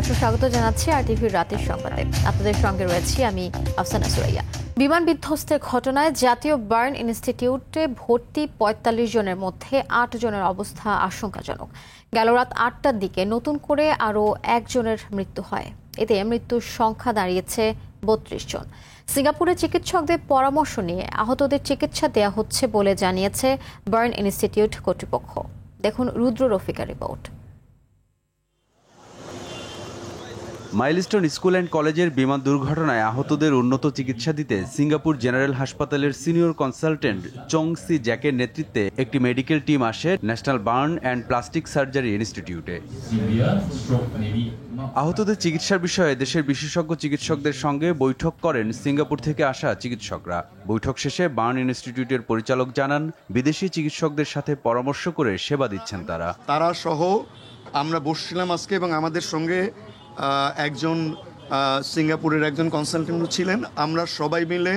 দর্শক স্বাগত জানাচ্ছি আরটিভির রাতের সংবাদে। আপনাদের সঙ্গে রয়েছি আমি আফসানা সুরাইয়া। বিমান বিধ্বস্তের ঘটনায় জাতীয় বার্ন ইনস্টিটিউটে ভর্তি ৪৫ জনের মধ্যে ৮ জনের অবস্থা আশঙ্কাজনক। গেল রাত ৮টার দিকে নতুন করে আরও ১ জনের মৃত্যু হয়। এতে মৃত্যুর সংখ্যা দাঁড়িয়েছে ৩২ জন। সিঙ্গাপুরে চিকিৎসকদের পরামর্শ নিয়ে আহতদের চিকিৎসা দেওয়া হচ্ছে বলে জানিয়েছে বার্ন ইনস্টিটিউট কর্তৃপক্ষ। দেখুন রুদ্র রফিকার রিপোর্ট। মাইলস্টোন স্কুল অ্যান্ড কলেজের বিমান দুর্ঘটনায় আহতদের উন্নত চিকিৎসা দিতে সিঙ্গাপুর জেনারেল হাসপাতালের সিনিয়র কনসালটেন্ট চং সি জ্যাকের নেতৃত্বে একটি মেডিকেল টিম আসে national burn and plastic surgery ইনস্টিটিউটে। আহতদের চিকিৎসার বিষয়ে দেশের বিশেষজ্ঞ চিকিৎসকদের সঙ্গে বৈঠক করেন সিঙ্গাপুর থেকে আসা চিকিৎসকরা। বৈঠক শেষে বার্ন ইনস্টিটিউটের পরিচালক জানান, বিদেশি চিকিৎসকদের সাথে পরামর্শ করে সেবা দিচ্ছেন তারা সহ আমরা বসছিলাম আজকে এবং আমাদের সঙ্গে একজন সিঙ্গাপুরের একজন কনসালটেন্ট ছিলেন। আমরা সবাই মিলে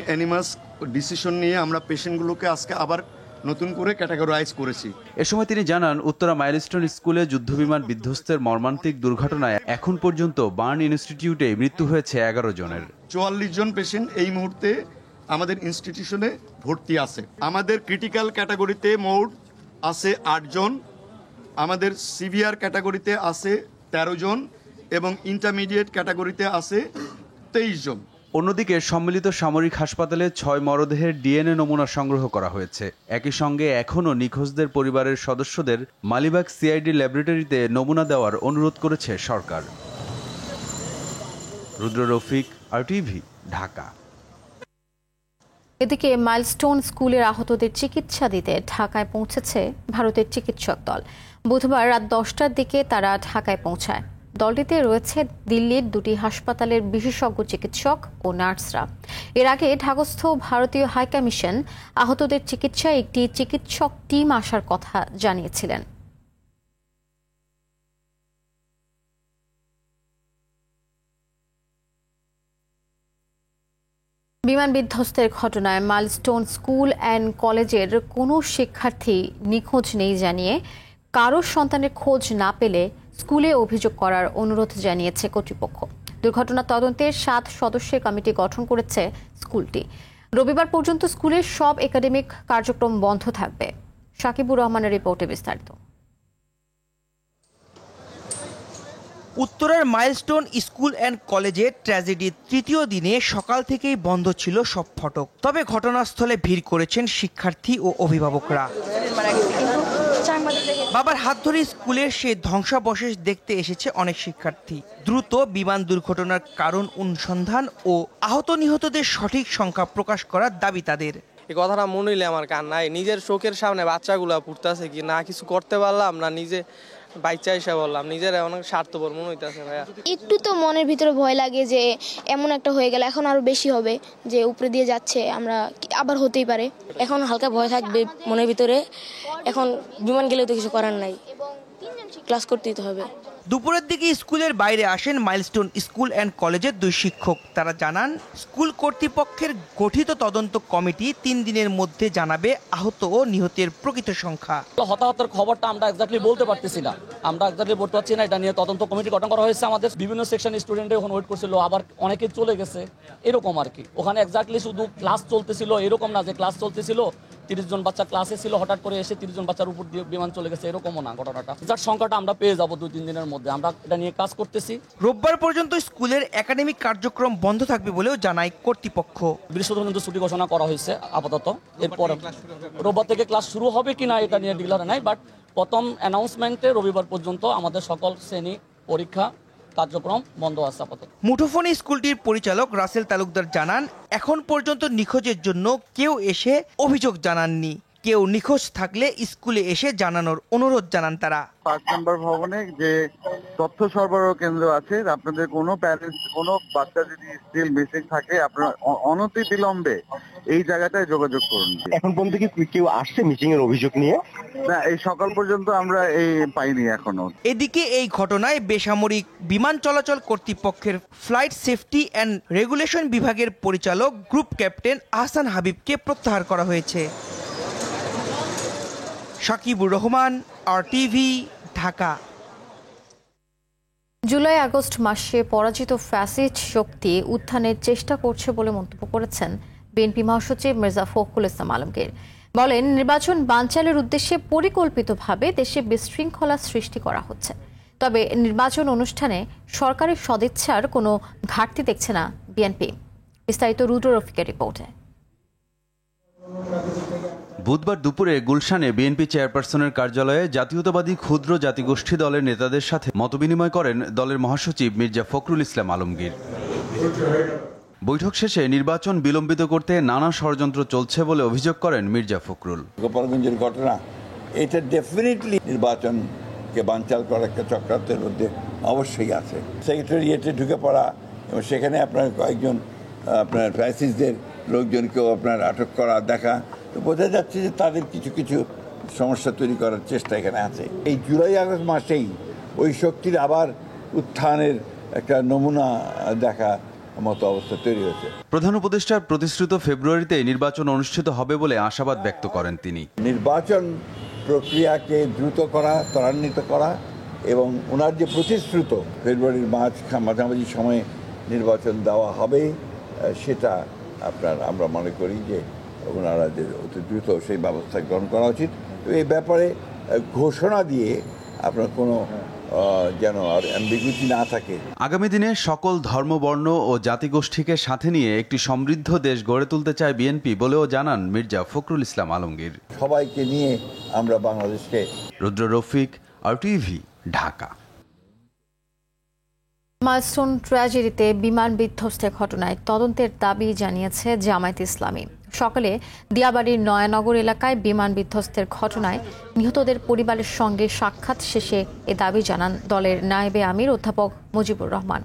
অ্যানিমাস ডিসিশন নিয়ে আমরা পেশেন্টগুলোকে আজকে আবার নতুন করে ক্যাটাগরাইজ করেছি। এ সময় তিনি জানান, উত্তরা মাইলস্টোন স্কুলে যুদ্ধবিমান বিধ্বস্তের মর্মান্তিক দুর্ঘটনায় এখন পর্যন্ত বার্ন ইনস্টিটিউটে মৃত্যু হয়েছে ১১ জনের। ৪৪ জন পেশেন্ট এই মুহূর্তে আমাদের ইনস্টিটিউশনে ভর্তি আছে। আমাদের ক্রিটিক্যাল ক্যাটাগরিতে মোট আছে ৮ জন, আমাদের সিভিয়ার ক্যাটাগরিতে আছে ১৩ জন এবং ইন্টারমিডিয়েট ক্যাটাগরিতে আছে ২৩ জন। অন্যদিকে সম্মিলিত সামরিক হাসপাতালে ৬ মরদেহের ডিএনএ নমুনা সংগ্রহ করা হয়েছে। একই সঙ্গে এখনও নিখোঁজদের পরিবারের সদস্যদের মালিবাগ সিআইডি ল্যাবরেটরিতে নমুনা দেওয়ার অনুরোধ করেছে সরকার। রুদ্র রফিক, আরটিভি, ঢাকা। এদিকে মাইলস্টোন স্কুলের আহতদের চিকিৎসা দিতে ঢাকায় পৌঁছেছে ভারতের চিকিৎসক দল। বুধবার রাত ১০টার দিকে তারা ঢাকায় পৌঁছায়। দলটিতে রয়েছে দিল্লির ২টি হাসপাতালের বিশেষজ্ঞ চিকিৎসক ও নার্সরা। এর আগে ঢাকাস্থ ভারতীয় হাইকমিশন আহতদের চিকিৎসায় একটি চিকিৎসক টিম আসার কথা জানিয়েছিলেন। বিমান বিধ্বস্তের ঘটনায় মাইলস্টোন স্কুল অ্যান্ড কলেজের কোনো শিক্ষার্থী নিখোঁজ নেই জানিয়ে কারোর সন্তানের খোঁজ না পেলে স্কুলে অভিযোগ করার অনুরোধ জানিয়েছে কর্তৃপক্ষ। দুর্ঘটনা তদন্তে ৭ সদস্যের কমিটি গঠন করেছে স্কুলটি। রবিবার পর্যন্ত স্কুলের সব একাডেমিক কার্যক্রম বন্ধ থাকবে। সাকিবুর রহমানের রিপোর্টে বিস্তারিত। উত্তরার মাইলস্টোন স্কুল অ্যান্ড কলেজের ট্র্যাজেডির তৃতীয় দিনে সকাল থেকেই বন্ধ ছিল সব ফটক। তবে ঘটনাস্থলে ভিড় করেছেন শিক্ষার্থী ও অভিভাবকরা। বাবার হাত ধরে স্কুলের সেই ধ্বংসাবশেষ দেখতে এসেছে অনেক শিক্ষার্থী। দ্রুত বিমান দুর্ঘটনার কারণ অনুসন্ধান ও আহত নিহতদের সঠিক সংখ্যা প্রকাশ করার দাবি তাদের। এই কথাটা মনে হইলে আমার কান্নায়, নিজের চোখের সামনে বাচ্চাগুলা পড়তেছে কি না, কিছু করতে পারলাম না, নিজে বাচ্চা এসে বললাম, নিজের অনেক স্বার্থপর মনে হইতেছে। ভাইয়া একটু তো মনের ভিতরে ভয় লাগে যে এমন একটা হয়ে গেলে এখন আরো বেশি হবে, যে উপরে দিয়ে যাচ্ছে, আমরা আবার হতেই পারে। এখন হালকা ভয় থাকবে মনের ভিতরে, এখন বিমান গেলেও তো কিছু করার নাই, ক্লাস করতেই তো হবে। দুপুরের দিকে স্কুলের বাইরে আসেন মাইলস্টোন স্কুল অ্যান্ড কলেজের 2 শিক্ষক। তারা জানান, স্কুল কর্তৃপক্ষের গঠিত তদন্ত কমিটি 3 দিনের মধ্যে জানাবে আহত ও নিহতের প্রকৃত সংখ্যা। হতাহতের খবরটা আমরা এক্স্যাক্টলি বলতে পারতেছি না, এটা নিয়ে তদন্ত কমিটি গঠন করা হয়েছে। আমাদের বিভিন্ন সেকশন স্টুডেন্ট ওখানে ওয়েট করছিল, আবার অনেকে চলে গেছে, এরকম আর কি। ওখানে এক্স্যাক্টলি শুধু ক্লাস চলতেছিল এরকম না যে ক্লাস চলতেছিল 30 জন বাচ্চা ক্লাসে ছিল, হঠাৎ করে এসে 30 জন বাচ্চার উপর দিয়ে বিমান চলে গেছে, এরকমও না ঘটনাটা। যার সংখ্যাটা আমরা পেয়ে যাবো 2-3 দিনের মধ্যে, আমরা এটা নিয়ে কাজ করতেছি। রোববার পর্যন্ত স্কুলের একাডেমিক কার্যক্রম বন্ধ থাকবে বলেও জানায় কর্তৃপক্ষ। বৃহস্পতিবার পর্যন্ত ছুটি ঘোষণা করা হয়েছে আপাতত। এরপর রোববার থেকে ক্লাস শুরু হবে কিনা এটা নিয়ে ডিক্লার নাই, বাট প্রথম অ্যানাউন্সমেন্টে রবিবার পর্যন্ত আমাদের সকল শ্রেণী পরীক্ষা কার্যক্রম বন্ধ আছে আপাতত। মুঠোফোনে স্কুলটির পরিচালক রাসেল তালুকদার জানান, এখন পর্যন্ত নিখোঁজের জন্য কেউ এসে অভিযোগ জানাননি। কেউ নিখোঁজ থাকলে স্কুলে এসে জানানোর অনুরোধ জানান তারা। 5 নম্বর ভবনে যে তথ্য সরবরাহ কেন্দ্র আছে, আপনাদের কোনো প্যারেন্টস, কোনো বাচ্চা যদি স্টিল মিসিং থাকে, আপনারা অনতি বিলম্বে এই জায়গাটায় যোগাযোগ করুন। এখন পর্যন্ত কি কেউ আসছে মিসিং এর অভিযোগ নিয়ে? না, এই সকাল পর্যন্ত আমরা পাইনি এখনো। এদিকে এই ঘটনায় বেসামরিক বিমান চলাচল কর্তৃপক্ষের ফ্লাইট সেফটি অ্যান্ড রেগুলেশন বিভাগের পরিচালক গ্রুপ ক্যাপ্টেন আহসান হাবিবকে প্রত্যাহার করা হয়েছে। Sakibur Rahman, RTV, Dhaka. July August মাসে পরাজিত ফ্যাসিস্ট শক্তি উত্থানের চেষ্টা করছে বলে মন্তব্য করেছেন বিএনপি মহাসচিব মির্জা ফখরুল ইসলাম আলমগীর। বলেন, নির্বাচন বানচালের উদ্দেশ্যে পরিকল্পিতভাবে দেশে বিশৃঙ্খলা সৃষ্টি করা হচ্ছে। তবে নির্বাচন অনুষ্ঠানে সরকারের সদিচ্ছার কোনো ঘাটতি দেখছে না বিএনপি। বিস্তারিত রুদ্র রফিকের রিপোর্টে। বুধবার দুপুরে গুলশানে বিএনপি চেয়ারপারসনের কার্যালয়ে জাতীয়তাবাদী ক্ষুদ্র জাতিগোষ্ঠী দলের নেতাদের সাথে মতবিনিময় করেন দলের মহাসচিব মির্জা ফখরুল ইসলাম আলমগীর। বৈঠক শেষে নির্বাচন বিলম্বিত করতে নানা ষড়যন্ত্র চলছে বলে অভিযোগ করেন মির্জা ফখরুল। গোপালগঞ্জের ঘটনা, এটা ডেফিনেটলি নির্বাচনকে বানচাল করার একটা চক্রান্তের মধ্যে অবশ্যই আছে। সেক্রেটারিয়েটে ঢুকে পড়া এবং সেখানে আপনার কয়েকজন আপনার ফ্যাসিস্টদের লোকজনকেও আপনার আটক করা দেখা, তো বোঝা যাচ্ছে যে তাদের কিছু কিছু সমস্যা তৈরি করার চেষ্টা এখানে আছে। এই জুলাই আগস্ট মাসেই ওই শক্তির আবার উত্থানের একটা নমুনা দেখা মতো অবস্থা তৈরি হয়েছে। প্রধান উপদেষ্টার প্রতিশ্রুত ফেব্রুয়ারিতে নির্বাচন অনুষ্ঠিত হবে বলে আশাবাদ ব্যক্ত করেন তিনি। নির্বাচন প্রক্রিয়াকে দ্রুত করা, ত্বরান্বিত করা এবং ওনার যে প্রতিশ্রুত ফেব্রুয়ারির মাঝামাঝি সময়ে নির্বাচন দেওয়া হবে, সেটা আমরা মনে করি যে ওনারা যে অতি দ্রুত সেই ব্যবস্থা গ্রহণ করা উচিত। তো এই ব্যাপারে ঘোষণা দিয়ে আপনার কোনো যেন আর অ্যাম্বিগুইটি না থাকে। আগামী দিনে সকল ধর্ম, বর্ণ ও জাতিগোষ্ঠীকে সাথে নিয়ে একটি সমৃদ্ধ দেশ গড়ে তুলতে চায় বিএনপি বলেও জানান মির্জা ফখরুল ইসলাম আলমগীর। সবাইকে নিয়ে আমরা বাংলাদেশকে। রুদ্র রফিক, RTV, ঢাকা। মাইলস্টোন ট্র্যাজেডিতে বিমান বিধ্বস্তের ঘটনায় তদন্তের দাবি জানিয়েছে জামায়াতে ইসলামী। সকালে দিয়াবাড়ির নয়ানগর এলাকায় বিমান বিধ্বস্তের ঘটনায় নিহতদের পরিবারের সঙ্গে সাক্ষাৎ শেষে এ দাবি জানান দলের নায়েবে আমির অধ্যাপক মুজিবুর রহমান।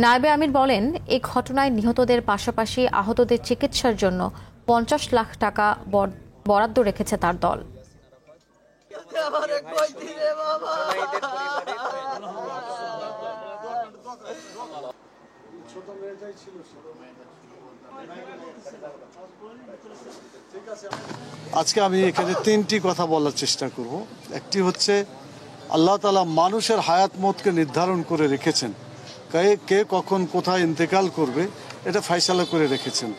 নায়েবে আমির বলেন, এই ঘটনায় নিহতদের পাশাপাশি আহতদের চিকিৎসার জন্য 50 লাখ টাকা বরাদ্দ রেখেছে তার দল। আজকে আমি এখানে 3টি কথা বলার চেষ্টা করব। একটি হচ্ছে, আল্লাহ তাআলা মানুষের হায়াত মতকে নির্ধারণ করে রেখেছেন, কে কখন কোথায় ইন্তেকাল করবে এটা ফয়সালা করে রেখেছেন।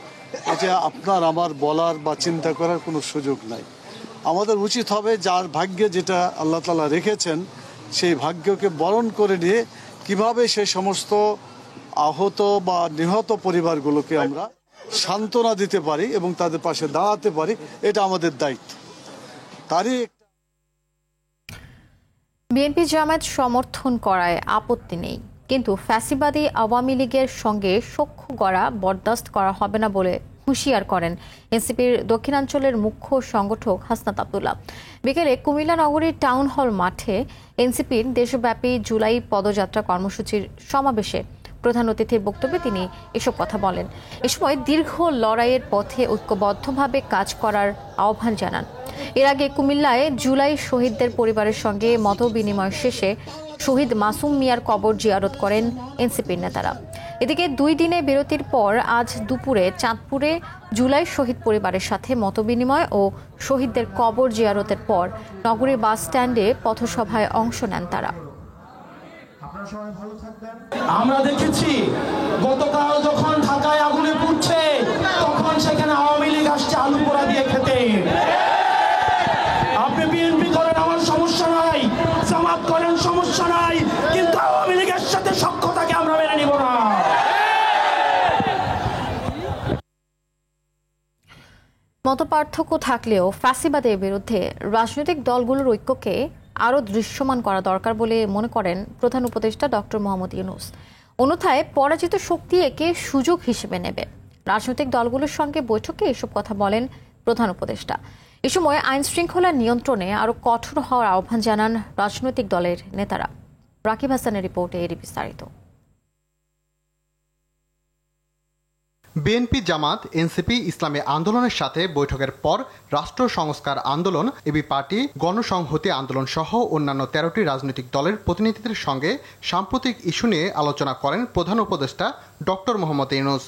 এটা আপনার আমার বলার বা চিন্তা করার কোনো সুযোগ নাই। আমাদের উচিত হবে যার ভাগ্যে যেটা আল্লাহ তাআলা রেখেছেন সেই ভাগ্যকে বরণ করে নিয়ে কিভাবে সেই সমস্ত আহত বা নিহত পরিবারগুলোকে আমরা সান্ত্বনা দিতে পারি এবং তাদের পাশে দাঁড়াতে পারি, এটা আমাদের দায়িত্ব। তারই বিএনপি জামায়াত সমর্থন করায় আপত্তি নেই, কিন্তু ফ্যাসিবাদী আওয়ামী লীগের সঙ্গে সখ্য গড়া বরদাস্ত করা হবে না বলে হুঁশিয়ার করেন এনসিপির দক্ষিণাঞ্চলের মুখ্য সংগঠক হাসনাত আব্দুল্লাহ। বিকেলে কুমিল্লা নগরীর টাউন হল মাঠে এনসিপির দেশব্যাপী জুলাই পদযাত্রা কর্মসূচির সমাবেশে প্রধান অতিথির বক্তব্যে তিনি এসব কথা বলেন। এ সময় দীর্ঘ লড়াইয়ের পথে ঐক্যবদ্ধভাবে কাজ করার আহ্বান জানান। এর আগে কুমিল্লায় জুলাই শহীদদের পরিবারের সঙ্গে মতবিনিময় শেষে শহীদ মাসুম মিয়ার কবর জিয়ারত করেন এনসিপির নেতারা। এদিকে 2 দিনে বিরতির পর আজ দুপুরে চাঁদপুরে জুলাই শহীদ পরিবারের সাথে মতবিনিময় ও শহীদদের কবর জিয়ারতের পর নগরীর বাস স্ট্যান্ডে পথসভায় অংশ নেন তারা। আমরা দেখেছি গতকাল যখন ঢাকায় আগুনে পুড়ছে তখন সেখানে আওয়ামী লীগ আসছে আলু পোড়া দিয়ে খেতে। আপনি বিএনপি করেন, আমার সমস্যা নাই, জামাত করেন, সমস্যা নাই, কিন্তু আওয়ামী লীগের সাথে সখ্যতাকে আমরা মেনে নিব না। মতপার্থক্য থাকলেও ফ্যাসিবাদের বিরুদ্ধে রাজনৈতিক দলগুলোর ঐক্যকে আরও দৃশ্যমান করা দরকার বলে মনে করেন প্রধান উপদেষ্টা ডক্টর মোহাম্মদ ইউনূস। অন্যথায় পরাজিত শক্তি একে সুযোগ হিসেবে নেবে। রাজনৈতিক দলগুলোর সঙ্গে বৈঠকে এসব কথা বলেন প্রধান উপদেষ্টা। এ সময় আইন শৃঙ্খলা নিয়ন্ত্রণে আরও কঠোর হওয়ার আহ্বান জানান রাজনৈতিক দলের নেতারা। রাকিব হাসানের রিপোর্টে এর বিস্তারিত। বিএনপি, জামাত, এনসিপি, ইসলামী আন্দোলনের সাথে বৈঠকের পর রাষ্ট্র সংস্কার আন্দোলন, এবি পার্টি, গণসংহতি আন্দোলন সহ অন্যান্য 13টি রাজনৈতিক দলের প্রতিনিধিদের সঙ্গে সাম্প্রতিক ইস্যু নিয়ে আলোচনা করেন প্রধান উপদেষ্টা ডক্টর মোহাম্মদ ইউনূস।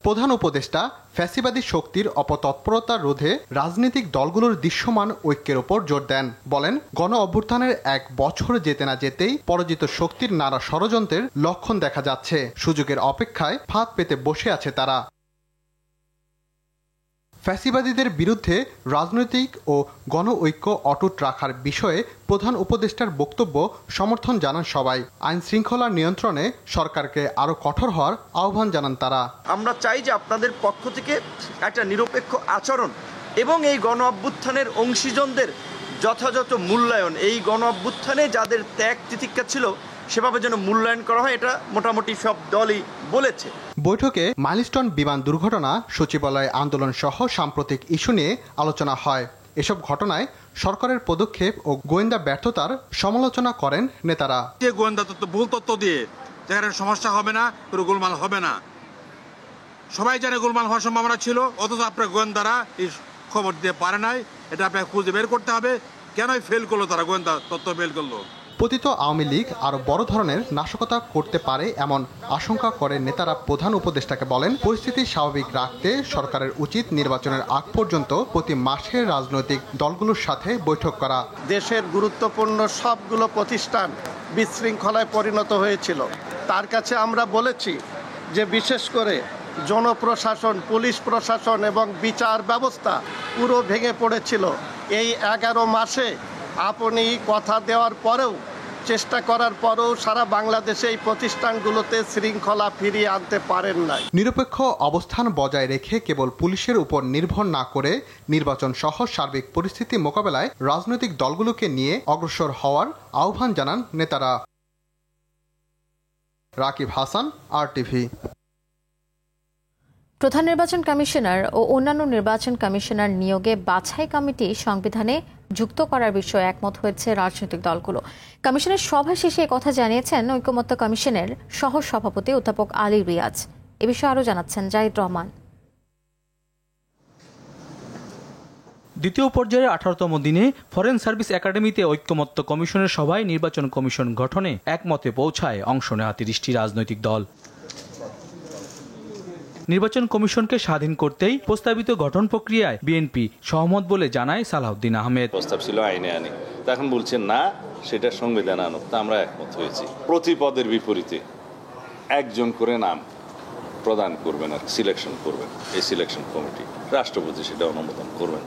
প্রধান উপদেষ্টা ফ্যাসিবাদী শক্তির অপতৎপরতা রোধে রাজনৈতিক দলগুলোর দৃশ্যমান ঐক্যের ওপর জোর দেন। বলেন, গণ অভ্যুত্থানের 1 বছর যেতে না যেতেই পরাজিত শক্তির নানা ষড়যন্ত্রের লক্ষণ দেখা যাচ্ছে। সুযোগের অপেক্ষায় ফাঁদ পেতে বসে আছে তারা। ফ্যাসিবাদীদের বিরুদ্ধে রাজনৈতিক ও গণ ঐক্য অটুট রাখার বিষয়ে প্রধান উপদেষ্টার বক্তব্য সমর্থন জানান সবাই। আইন শৃঙ্খলা নিয়ন্ত্রণে সরকারকে আরও কঠোর হওয়ার আহ্বান জানান তারা। আমরা চাই যে আপনাদের পক্ষ থেকে একটা নিরপেক্ষ আচরণ এবং এই গণ অভ্যুত্থানের অংশীজনদের যথাযথ মূল্যায়ন, এই গণ অভ্যুত্থানে যাদের ত্যাগ তিতিক্ষা ছিল সেভাবে যেন মূল্যায়ন করা হয়, এটা মোটামুটি সব দলই বলেছে। বৈঠকে মাইলস্টোন বিমান দুর্ঘটনা, সচিবালয় আন্দোলন সহ সাম্প্রতিক ইস্যু নিয়ে আলোচনা হয়। এসব ঘটনায় সরকারের পদক্ষেপ ও গোয়েন্দা ব্যর্থতার সমালোচনা করেন নেতারা। যে গোয়েন্দা তথ্য, ভুল তথ্য দিয়ে যেখানে সমস্যা হবে না, কোনো গোলমাল হবে না, সবাই জানে গোলমাল হওয়ার সম্ভাবনা ছিল, অথচ আপনার গোয়েন্দারা এই খবর দিতে পারে নাই। এটা আপনাকে খুঁজে বের করতে হবে, কেনই ফেল করলো তারা, গোয়েন্দা তথ্য ফেল করলো। পতিত আওয়ামী লীগ আরো বড় ধরনের নাশকতা করতে পারে এমন আশঙ্কা করে নেতারা প্রধান উপদেষ্টাকে বলেন, পরিস্থিতি স্বাভাবিক রাখতে সরকারের উচিত নির্বাচনের আগ পর্যন্ত প্রতি মাসে রাজনৈতিক দলগুলোর সাথে বৈঠক করা। দেশের গুরুত্বপূর্ণ সবগুলো প্রতিষ্ঠান বিশৃঙ্খলায় পরিণত হয়েছিল। তার কাছে আমরা বলেছি যে বিশেষ করে জনপ্রশাসন, পুলিশ প্রশাসন এবং বিচার ব্যবস্থা পুরো ভেঙে পড়েছিল। এই 11 মাসে আপনি কথা দেওয়ার পরেও, চেষ্টা করার পরেও সারা বাংলাদেশে এই প্রতিষ্ঠানগুলোতে শৃঙ্খলা ফিরিয়ে আনতে পারেন নাই। নিরপেক্ষ অবস্থান বজায় রেখে কেবল পুলিশের উপর নির্ভর না করে নির্বাচন সহ সার্বিক পরিস্থিতি মোকাবেলায় রাজনৈতিক দলগুলোকে নিয়ে অগ্রসর হওয়ার আহ্বান জানান নেতারা। রাকিব হাসান, RTV। প্রধান নির্বাচন কমিশনার ও অন্যান্য নির্বাচন কমিশনার নিয়োগে বাছাই কমিটি সংবিধানে যুক্ত করার বিষয়ে একমত হয়েছে রাজনৈতিক দলগুলো। কমিশনের সভা শেষে কথা জানিয়েছেন ঐকমত্য কমিশনের সহ সভাপতি অধ্যাপক আলী রিয়াজ। এ বিষয়ে আরও জানাচ্ছেন জাহিদ রহমান। দ্বিতীয় পর্যায়ের 18তম দিনে ফরেন সার্ভিস একাডেমিতে ঐকমত্য কমিশনের সভায় নির্বাচন কমিশন গঠনে একমতে পৌঁছায় অংশ নেওয়া 30টি রাজনৈতিক দল। নির্বাচন কমিশনকে স্বাধীন করতেই প্রস্তাবিত গঠন প্রক্রিয়ায় বিএনপি সহমত বলে জানায় সালাউদ্দিন আহমেদ। প্রস্তাব ছিল আইনে আনি, এখন বলছেন না সেটা সংবিধান আনো, তা আমরা একমত হয়েছি। প্রতি পদের বিপরীতে একজন করে নাম প্রদান করবেন আর সিলেকশন করবেন এই সিলেকশন কমিটি, রাষ্ট্রপতি সেটা অনুমোদন করবেন।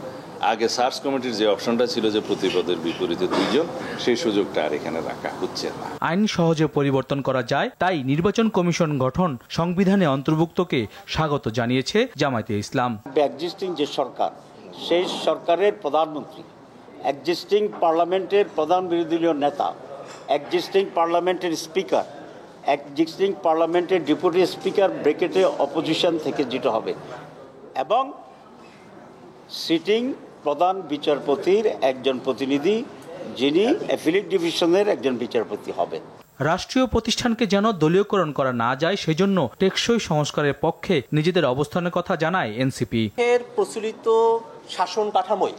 আগে সার্চ কমিটির যে অপশনটা ছিল যে প্রতি পদের বিপরীতে 2 জন, সেই সুযোগটা আর এখানে রাখা হচ্ছে না। আইন সহজে পরিবর্তন করা যায়, তাই নির্বাচন কমিশন গঠন সংবিধানে অন্তর্ভুক্তকে স্বাগত জানিয়েছে জামায়াতে ইসলাম। এক্সিস্টিং যে সরকার, সেই সরকারের প্রধানমন্ত্রী, এক্সিস্টিং পার্লামেন্টের প্রধান বিরোধী দলীয় নেতা, এক্সিস্টিং পার্লামেন্টের স্পিকার, এক্সিস্টিং পার্লামেন্টের ডেপুটি স্পিকার ব্র্যাকেটে অপোজিশন থেকে যেটা হবে, এবং সিটিং প্রধান বিচারপতির একজন প্রতিনিধি যিনি অ্যাপিলেট ডিভিশনের একজন বিচারপতি হবে। রাষ্ট্রীয় প্রতিষ্ঠানকে যেন দলীয়করণ করা না যায়, সেজন্য টেকসই সংস্কারের পক্ষে নিজেদের অবস্থানের কথা জানায় এনসিপি। এর প্রচলিত শাসন কাঠামোয়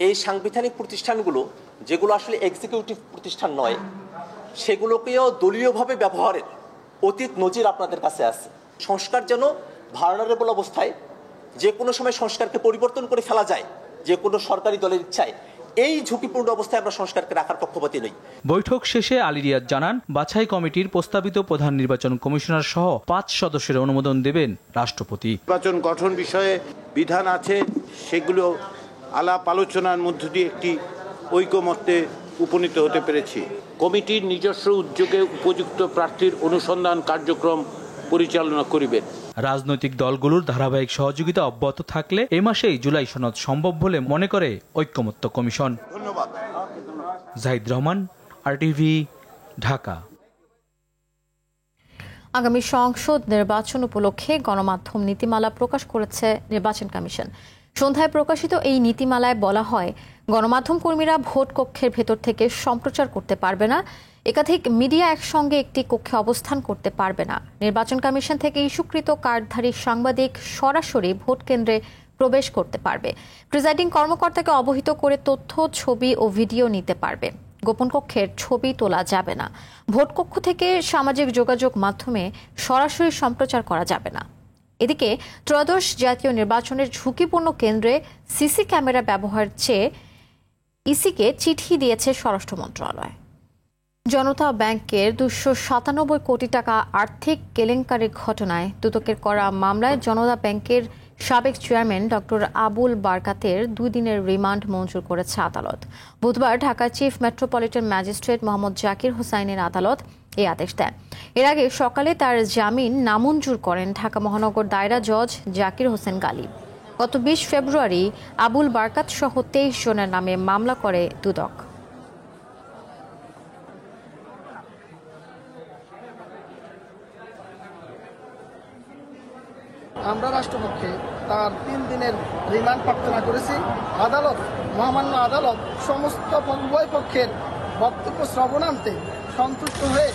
এই সাংবিধানিক প্রতিষ্ঠানগুলো, যেগুলো আসলে এক্সিকিউটিভ প্রতিষ্ঠান নয়, সেগুলোকেও দলীয়ভাবে ব্যবহারের অতীত নজির আপনাদের কাছে আছে। সংস্কার যেন ভালনারেবল অবস্থায় যে কোনো সময় সংস্কারকে পরিবর্তন করে ফেলা যায়, যে কোনো সরকারি দলের ইচ্ছায়, এই ঝুঁকিপূর্ণ অবস্থায় আমরা সংস্কারকে রাখার পক্ষপাতী নই। বৈঠক শেষে আলী রিয়াজ জানান, বাছাই কমিটির প্রস্তাবিত প্রধান নির্বাচন কমিশনার সহ 5 সদস্যের অনুমোদন দেবেন রাষ্ট্রপতি। নির্বাচন গঠন বিষয়ে বিধান আছে, সেগুলো আলাপ আলোচনার মধ্য দিয়ে একটি ঐকমত্যে উপনীত হতে পেরেছি। কমিটির নিজস্ব উদ্যোগে উপযুক্ত প্রার্থীর অনুসন্ধান কার্যক্রম পরিচালনা করিবেন। রাজনৈতিক দলগুলোর ধারাবাহিক সহযোগিতা অব্যাহত থাকলে এ মাসেই জুলাই সনদ সম্ভব বলে মনে করে ঐকমত্য কমিশন। ধন্যবাদ। জাহিদ রহমান, RTV, ঢাকা। আগামী সংসদ নির্বাচন উপলক্ষে গণমাধ্যম নীতিমালা প্রকাশ করেছে নির্বাচন কমিশন। সন্ধ্যায় প্রকাশিত এই নীতিমালায় বলা হয়, গণমাধ্যম কর্মীরা ভোট কক্ষের ভেতর থেকে সম্প্রচার করতে পারবে না, একাধিক মিডিয়া একসঙ্গে একটি কক্ষে অবস্থান করতে পারবে না। নির্বাচন কমিশন থেকে ইস্যুকৃত কার্ডধারী সাংবাদিক সরাসরি ভোট কেন্দ্রে প্রবেশ করতে পারবে। প্রিজাইডিং কর্মকর্তাকে অবহিত করে তথ্য, ছবি ও ভিডিও নিতে পারবে। গোপন কক্ষের ছবি তোলা যাবে না। ভোট কক্ষ থেকে সামাজিক যোগাযোগ মাধ্যমে সরাসরি সম্প্রচার করা যাবে না। এদিকে ত্রয়োদশ জাতীয় নির্বাচনের ঝুঁকিপূর্ণ কেন্দ্রে সিসি ক্যামেরা ব্যবহার চেয়ে ইসিকে চিঠি দিয়েছে স্বরাষ্ট্র মন্ত্রণালয়। জনতা ব্যাংকের 297 কোটি টাকা আর্থিক কেলেঙ্কারির ঘটনায় দুদকের করা মামলায় জনতা ব্যাংকের সাবেক চেয়ারম্যান ডক্টর আবুল বারকাতের 2 দিনের রিমান্ড মঞ্জুর করেছে আদালত। বুধবার Dhaka chief metropolitan magistrate Mohammad Zakir হোসাইনের আদালত এই আদেশ দেয়। এর আগে সকালে তার জামিন নামঞ্জুর করেন ঢাকা মহানগর দায়রা জজ জাকির হোসেন গালিব। গত 20 ফেব্রুয়ারি আবুল বারকাত সহ 23 জনের নামে মামলা করে দুদক। আমরা রাষ্ট্রপক্ষে তার 3 দিনের রিমান্ড প্রার্থনা করেছি। আদালত, মহামান্য আদালত সমস্ত উভয় পক্ষের বক্তব্য শ্রবণান্তে সন্তুষ্ট হয়ে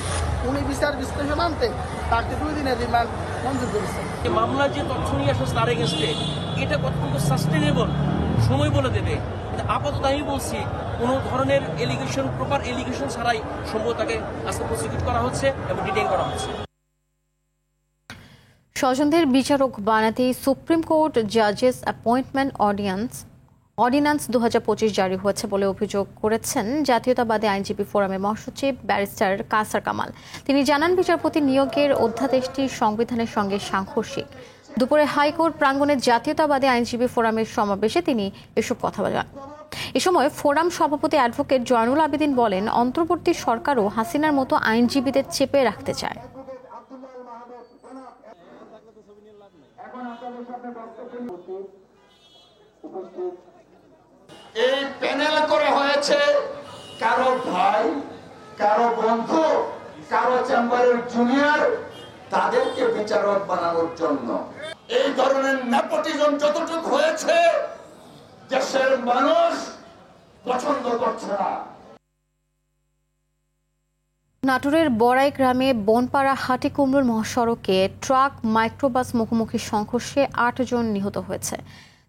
উনি বিচার বিশ্লেষণান্তে তাকে 2 দিনের রিমান্ড মঞ্জুর করেছেন। মামলা যে তথ্য নিয়ে আসছে তার এগেন্স্টে এটা কতটুকু সাস্টেনেবল সময় বলে দেবে। আপাতত আমি বলছি কোনো ধরনের এলিগেশন, প্রপার এলিগেশন ছাড়াই সম্ভবত তাকে আজকে প্রসিকিউট করা হচ্ছে এবং ডিটেইন করা হচ্ছে। স্বজনদের বিচারক বানাতে সুপ্রিম কোর্ট জাজেস অ্যাপয়েন্টমেন্ট অর্ডিন্যান্স 2025 জারি হয়েছে বলে অভিযোগ করেছেন জাতীয়তাবাদী আইনজীবী ফোরামের মহাসচিব ব্যারিস্টার কাসার কামাল। তিনি জানান, বিচারপতি নিয়োগের অধ্যাদেশটি সংবিধানের সঙ্গে সাংঘর্ষিক। দুপুরে হাইকোর্ট প্রাঙ্গণে জাতীয়তাবাদী আইনজীবী ফোরামের সমাবেশে তিনি এসব কথা বলেন। এ সময় ফোরাম সভাপতি অ্যাডভোকেট জয়নুল আবেদিন বলেন, অন্তর্বর্তী সরকারও হাসিনার মতো আইনজীবীদের চেপে রাখতে চায়। এই প্যানেল করা হয়েছে কারো ভাই, কারো বন্ধু, কারো চেম্বারের জুনিয়র, তাদেরকে বিচারক বানানোর জন্য। এই ধরনের নেপোটিজম যতটুকু হয়েছে দেশের মানুষ পছন্দ করছে না। নাটোরের বড়াই গ্রামে বনপাড়া হাটিকুমরুল মহাসড়কে ট্রাক মাইক্রোবাস মুখোমুখি সংঘর্ষে 8 জন নিহত হয়েছে।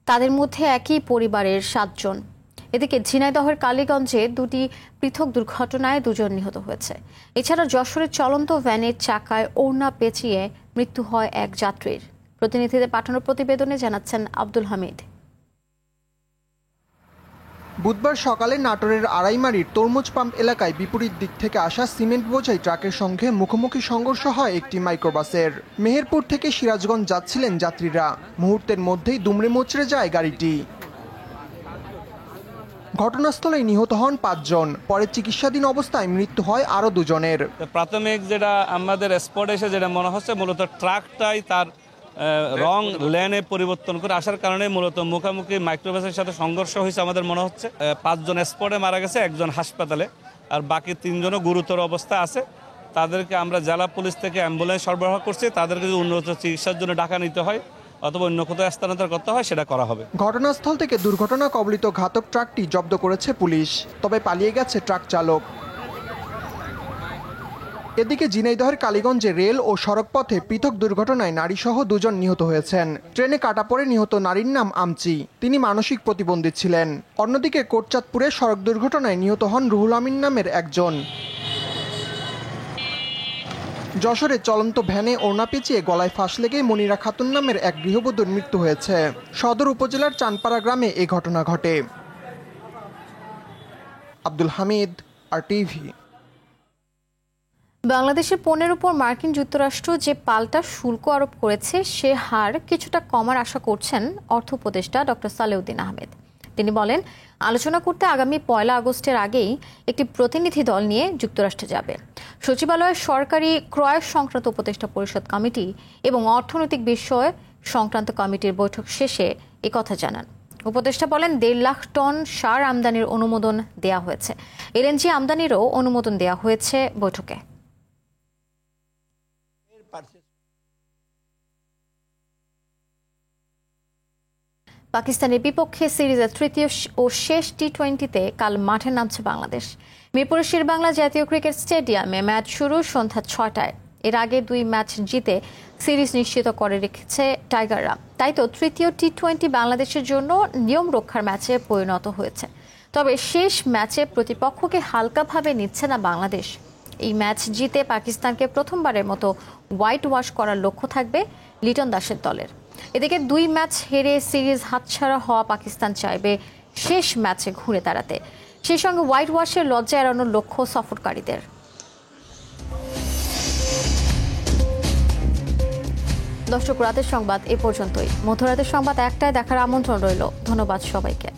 তাদের মধ্যে একই পরিবারের 7 জন। এদিকে ঝিনাইদহের কালীগঞ্জে 2টি পৃথক দুর্ঘটনায় 2 জন নিহত হয়েছে। এছাড়া যশোরের চলন্ত ভ্যানের চাকায় ওড়না পেঁচিয়ে মৃত্যু হয় এক যাত্রীর। প্রতিনিধিদের পাঠানো প্রতিবেদনে জানাচ্ছেন আব্দুল হামিদ। বুধবার সকালে নাটোরের আড়াইমারির তরমুজ পাম্প এলাকায় বিপরীত দিক থেকে আসা সিমেন্ট বোঝাই ট্রাকের সঙ্গে মুখোমুখি সংঘর্ষ হয় একটি মাইক্রোবাসের। মেহেরপুর থেকে সিরাজগঞ্জ যাচ্ছিলেন যাত্রীরা। মুহূর্তের মধ্যেই দুমড়ে মুচড়ে যায় গাড়িটি। ঘটনাস্থলে নিহত হন 5 জন। পরে চিকিৎসাধীন অবস্থায় মৃত্যু হয় আরও 2 জনের। প্রাথমিক যেটা আমাদের স্পটে এসে যেটা মনে হচ্ছে, মূলত ট্রাকটাই তার রং লেনে পরিবর্তন করে আসার কারণে মূলত মুখোমুখি মাইক্রোবাসের সাথে সংঘর্ষ হয়েছে আমাদের মনে হচ্ছে। 5 জন স্পটে মারা গেছে, 1 জন হাসপাতালে, আর বাকি 3 জনও গুরুতর অবস্থা আছে। তাদেরকে আমরা জেলা পুলিশ থেকে অ্যাম্বুলেন্স সরবরাহ করছি। তাদেরকে যদি উন্নত চিকিৎসার জন্য ঢাকা নিতে হয় অথবা অন্য কোথাও স্থানান্তর করতে হয় সেটা করা হবে। ঘটনাস্থল থেকে দুর্ঘটনা কবলিত ঘাতক ট্রাকটি জব্দ করেছে পুলিশ, তবে পালিয়ে গেছে ট্রাক চালক। এদিকে ঝিনাইদহের কালীগঞ্জে রেল ও সড়কপথে পৃথক দুর্ঘটনায় নারীসহ 2 জন নিহত হয়েছেন। ট্রেনে কাটা পড়ে নিহত নারীর নাম আমচি, তিনি মানসিক প্রতিবন্ধী ছিলেন। অন্যদিকে কোটচাঁদপুরে সড়ক দুর্ঘটনায় নিহত হন রুহুল আমিন নামের একজন। যশোরে চলন্ত ভ্যানে ওড়না পেঁচিয়ে গলায় ফাঁস লেগে মনিরা খাতুন নামের এক গৃহবধূর মৃত্যু হয়েছে। সদর উপজেলার চানপাড়া গ্রামে এই ঘটনা ঘটে। আব্দুল হামিদ, RTV। বাংলাদেশের পণ্যের উপর মার্কিন যুক্তরাষ্ট্র যে পাল্টা শুল্ক আরোপ করেছে সে হার কিছুটা কমার আশা করছেন অর্থ উপদেষ্টা ডক্টর সালেউদ্দিন আহমেদ। তিনি বলেন, আলোচনা করতে আগামী 1 আগস্টের আগেই একটি প্রতিনিধি দল নিয়ে যুক্তরাষ্ট্রে যাবে। সচিবালয়ের সরকারি ক্রয় সংক্রান্ত উপদেষ্টা পরিষদ কমিটি এবং অর্থনৈতিক বিষয় সংক্রান্ত কমিটির বৈঠক শেষে একথা জানান। উপদেষ্টা বলেন, 1.5 লাখ টন সার আমদানির অনুমোদন দেয়া হয়েছে। LNG আমদানিরও অনুমোদন দেয়া হয়েছে বৈঠকে। পাকিস্তানের বিপক্ষে সিরিজের তৃতীয় ও শেষ টি-20তে কাল মাঠে নামছে বাংলাদেশ। মিরপুরের শেরেবাংলা জাতীয় ক্রিকেট স্টেডিয়ামে ম্যাচ শুরু সন্ধ্যা 6টায়। এর আগে 2 ম্যাচ জিতে সিরিজ নিশ্চিত করে রেখেছে টাইগাররা। তাই তো তৃতীয় টি-20 বাংলাদেশের জন্য নিয়ম রক্ষার ম্যাচে পরিণত হয়েছে। তবে শেষ ম্যাচে প্রতিপক্ষকে হালকাভাবে নিচ্ছে না বাংলাদেশ। এই ম্যাচ জিতে পাকিস্তানকে প্রথমবারের মতো হোয়াইট ওয়াশ করার লক্ষ্য থাকবে লিটন দাসের দলের। এদিকে 2 ম্যাচ হেরে সিরিজ হাতছাড়া হওয়া পাকিস্তান চাইবে শেষ ম্যাচে ঘুরে দাঁড়াতে। সেই সঙ্গে হোয়াইট ওয়াশের লজ্জা এড়ানোর লক্ষ্য সফরকারীদের। দর্শক, রাতের সংবাদ এ পর্যন্তই। মধ্যরাতের সংবাদ 1টায় দেখার আমন্ত্রণ রইল। ধন্যবাদ সবাইকে।